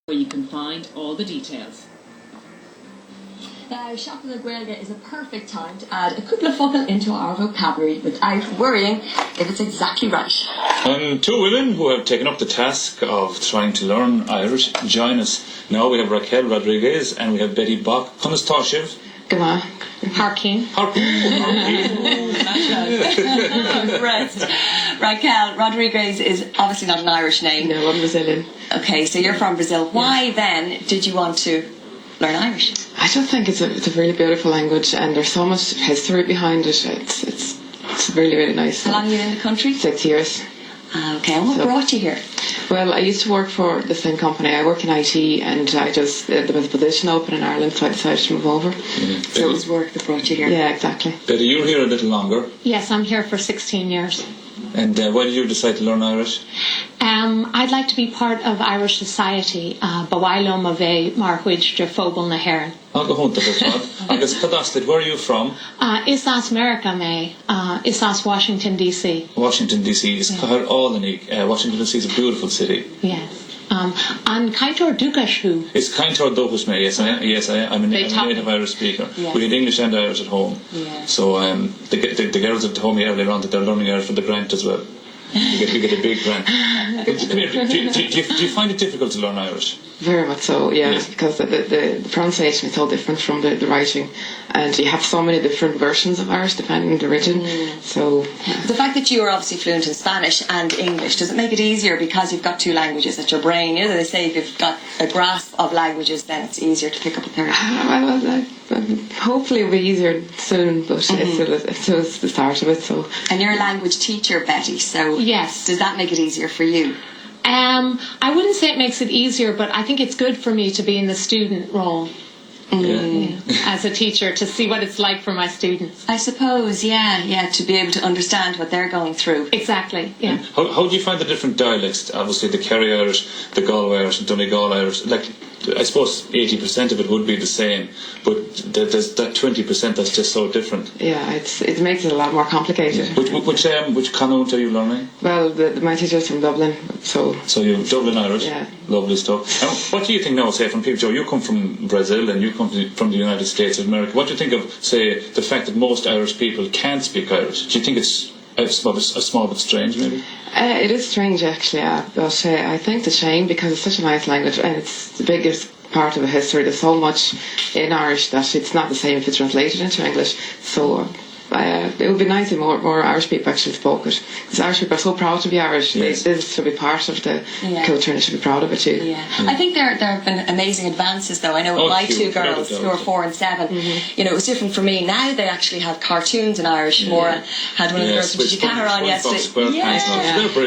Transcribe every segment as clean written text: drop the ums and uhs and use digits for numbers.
where you can find all the details. Now, shopping at Gaeilge is a perfect time to add a couple of focal into our vocabulary without worrying if it's exactly right. Two women who have taken up the task of trying to learn Irish join us. Now we have Raquel Rodriguez and we have Betty Bach. Conas Toshiv. Gama. Harkeen. Rest. Raquel Rodriguez is obviously not an Irish name. No, I'm Brazilian. Okay, so you're from Brazil. Why then did you want to learn Irish? I just think it's a really beautiful language, and there's so much history behind it. It's really, really nice. How long are you in the country? 6 years. Okay, and what brought you here? Well, I used to work for the same company. I work in IT, and there was a position open in Ireland, so I decided to move over. So it was work that brought you here? Yeah, exactly. Betty, you're here a little longer. Yes, I'm here for 16 years. And why did you decide to learn Irish? I'd like to be part of Irish society. Bawailo ma bheith mar chuid de phobal na haireann. I'll go home to the Agus Cadastic, where are you from? Isas America me. Isas Washington DC. Washington DC is Washington DC is a beautiful city. Yes. An Kaitor Dukashu. It's Kaitor Dokus me, yes, I'm a native Irish speaker. Yes. We had English and Irish at home. Yeah. So the girls have told me earlier on that they're learning Irish for the grant as well. You get a big grant. Come here, do you find it difficult to learn Irish? Very much so, yeah. Because the pronunciation is so different from the writing, and you have so many different versions of Irish depending on the origin. So the fact that you are obviously fluent in Spanish and English, does it make it easier because you've got two languages at your brain? You know, they say if you've got a grasp of languages, then it's easier to pick up a third. Hopefully it'll be easier soon, but it's still the start of it. So. And you're a language teacher, Betty, so yes. Does that make it easier for you? I wouldn't say it makes it easier, but I think it's good for me to be in the student role. As a teacher, to see what it's like for my students. I suppose, yeah, to be able to understand what they're going through. Exactly, yeah. How do you find the different dialects? Obviously the Kerry Irish, the Galway Irish and Donegal Irish. Like, I suppose 80% of it would be the same, but there's that 20% that's just so different. Yeah, it makes it a lot more complicated. Which Connaught are you learning? Well, my teacher's from Dublin, so you're Dublin Irish? Yeah. Lovely stuff. And what do you think now, say, from people, Joe, you come from Brazil and you come from the United States of America. What do you think of, say, the fact that most Irish people can't speak Irish? Do you think it's a small bit strange, maybe? It is strange, actually, but I think it's a shame because it's such a nice language and it's the biggest part of the history. There's so much in Irish that it's not the same if it's translated into English. So it would be nice if more Irish people actually spoke it. Because Irish people are so proud to be Irish. Yes. This should be part of the culture and they should be proud of it too. Yeah. I think there have been amazing advances though. I know my two girls who are 4 and 7, you know, it was different for me. Now they actually have cartoons in Irish. Maura had one of the girls from Gigi on yesterday.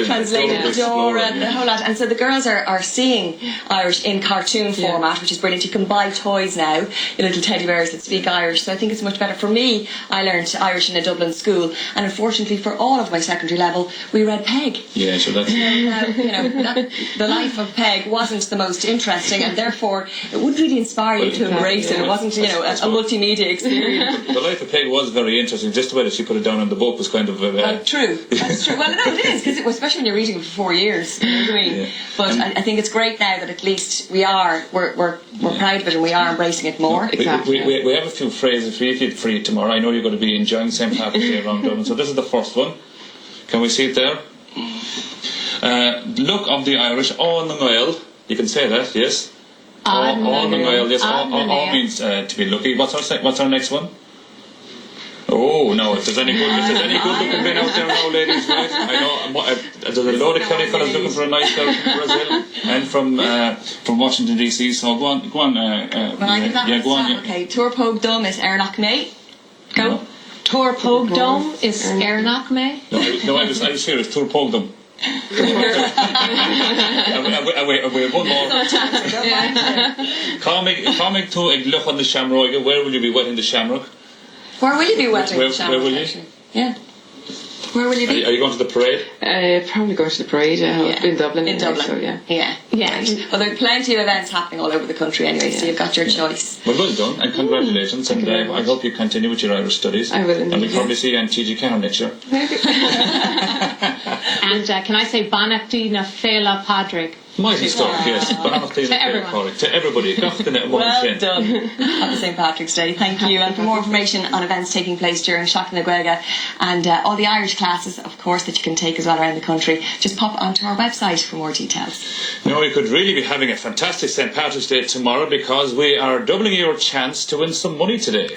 Translated Dora and the whole lot. And so the girls are seeing Irish in cartoon format, which is brilliant. You can buy toys now, your little teddy bears that speak Irish. So I think it's much better. For me, I learned Irish in a Dublin school, and unfortunately for all of my secondary level, we read Peg. Yeah, so that's... the life of Peg wasn't the most interesting, and therefore it wouldn't really inspire you to embrace it. It wasn't, a multimedia experience. The life of Peg was very interesting. Just the way that she put it down in the book was kind of... True. That's true. Well, no, it is, because especially when you're reading it for 4 years. You know what I mean? Yeah. But I think it's great now that at least we're proud of it and we are embracing it more. Exactly. We have a few phrases for you tomorrow. I know you're going to be enjoying St. Patrick's Day around Dublin. So this is the first one. Can we see it there? Look of the Irish, all na Gael. You can say that, yes? All na Gael, yes. All means to be lucky. What's our next one? Oh no! If there's any good looking men out there now, ladies, right? I know there's a load of Kelly fellas looking for a nice girl from Brazil and from Washington DC. So go on. When I give that go on. Okay, Tuair Póg Dom is Arnach May. Go. No. Tuair Póg Dom is Arnach me. No, I was serious. Tuair Póg Dom. And we have one more. Comic to ag luch on the shamrock. Where will you be wetting the shamrock? Where will you be wetting the shamrock? Where will you? Yeah. Where will you be? Are you going to the parade? Probably going to the parade. In Dublin. In Dublin. So, yeah. Well, there are plenty of events happening all over the country anyway, so you've got your choice. Well done, and congratulations. And I hope you continue with your Irish studies. I will indeed. And we'll probably see you in TG Carr next year. And can I say Banachdi na Fela Padraig? Mighty stuff, yes. To everyone. To everybody. Well done. Happy St. Patrick's Day. Thank you. And for more information on events taking place during Seacht na Gaeilge and all the Irish classes, of course, that you can take as well around the country, just pop onto our website for more details. No, we could really be having a fantastic St. Patrick's Day tomorrow because we are doubling your chance to win some money today.